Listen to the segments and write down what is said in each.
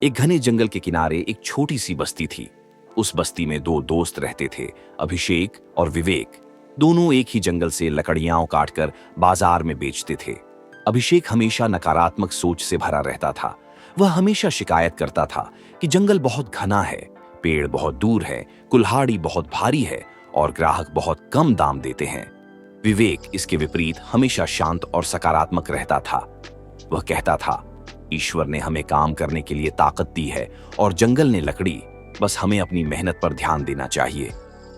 एक घने जंगल के किनारे एक छोटी सी बस्ती थी। उस बस्ती में दो दोस्त रहते थे, अभिषेक और विवेक। दोनों एक ही जंगल से लकड़ियां काटकर बाजार में बेचते थे। अभिषेक हमेशा नकारात्मक सोच से भरा रहता था। वह हमेशा शिकायत करता था कि जंगल बहुत घना है, पेड़ बहुत दूर है, कुल्हाड़ी बहुत भारी है और ग्राहक बहुत कम दाम देते हैं। विवेक इसके विपरीत हमेशा शांत और सकारात्मक रहता था। वह कहता था, ईश्वर ने हमें काम करने के लिए ताकत दी है और जंगल ने लकड़ी, बस हमें अपनी मेहनत पर ध्यान देना चाहिए।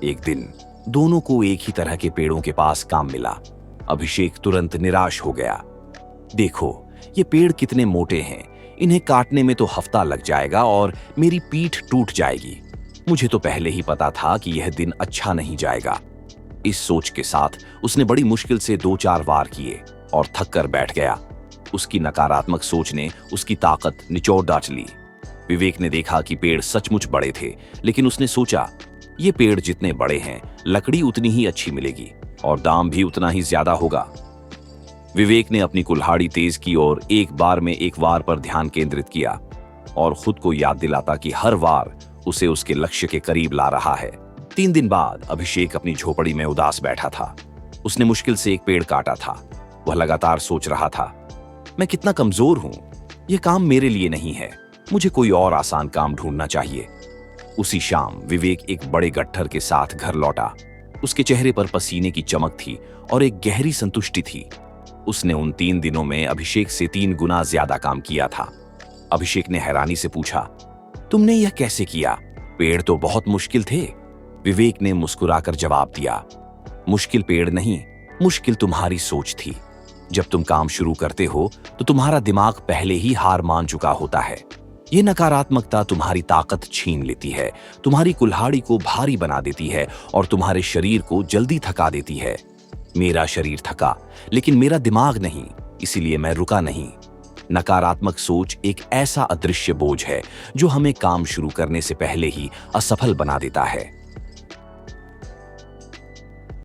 एक दिन दोनों को एक ही तरह के पेड़ों के पास काम मिला। अभिषेक तुरंत निराश हो गया। देखो, ये पेड़ कितने मोटे हैं, इन्हें काटने में तो हफ्ता लग जाएगा और मेरी पीठ टूट जाएगी। मुझे तो पहले ही पता था कि यह दिन अच्छा नहीं जाएगा। इस सोच के साथ उसने बड़ी मुश्किल से 2-4 वार किए और थक कर बैठ गया। उसकी नकारात्मक सोच ने उसकी ताकत निचोड़ डाली। विवेक ने देखा कि पेड़ सचमुच बड़े थे, लेकिन उसने सोचा, ये पेड़ जितने बड़े हैं, लकड़ी उतनी ही अच्छी मिलेगी और दाम भी उतना ही ज्यादा होगा। विवेक ने अपनी कुल्हाड़ी तेज की और एक बार में एक वार पर ध्यान केंद्रित किया और खुद को याद दिलाता कि हर वार उसे उसके लक्ष्य के करीब ला रहा है। 3 दिन बाद अभिषेक अपनी झोपड़ी में उदास बैठा था। उसने मुश्किल से एक पेड़ काटा था। वह लगातार सोच रहा था, मैं कितना कमजोर हूं, यह काम मेरे लिए नहीं है, मुझे कोई और आसान काम ढूंढना चाहिए। उसी शाम विवेक एक बड़े गट्ठर के साथ घर लौटा। उसके चेहरे पर पसीने की चमक थी और एक गहरी संतुष्टि थी। उसने उन 3 दिनों में अभिषेक से 3 गुना ज्यादा काम किया था। अभिषेक ने हैरानी से पूछा, तुमने यह कैसे किया? पेड़ तो बहुत मुश्किल थे। विवेक ने मुस्कुराकर जवाब दिया, मुश्किल पेड़ नहीं, मुश्किल तुम्हारी सोच थी। जब तुम काम शुरू करते हो तो तुम्हारा दिमाग पहले ही हार मान चुका होता है। ये नकारात्मकता तुम्हारी ताकत छीन लेती है, तुम्हारी कुल्हाड़ी को भारी बना देती है और तुम्हारे शरीर को जल्दी थका देती है। मेरा शरीर थका, लेकिन मेरा दिमाग नहीं, इसीलिए मैं रुका नहीं। नकारात्मक सोच एक ऐसा अदृश्य बोझ है जो हमें काम शुरू करने से पहले ही असफल बना देता है।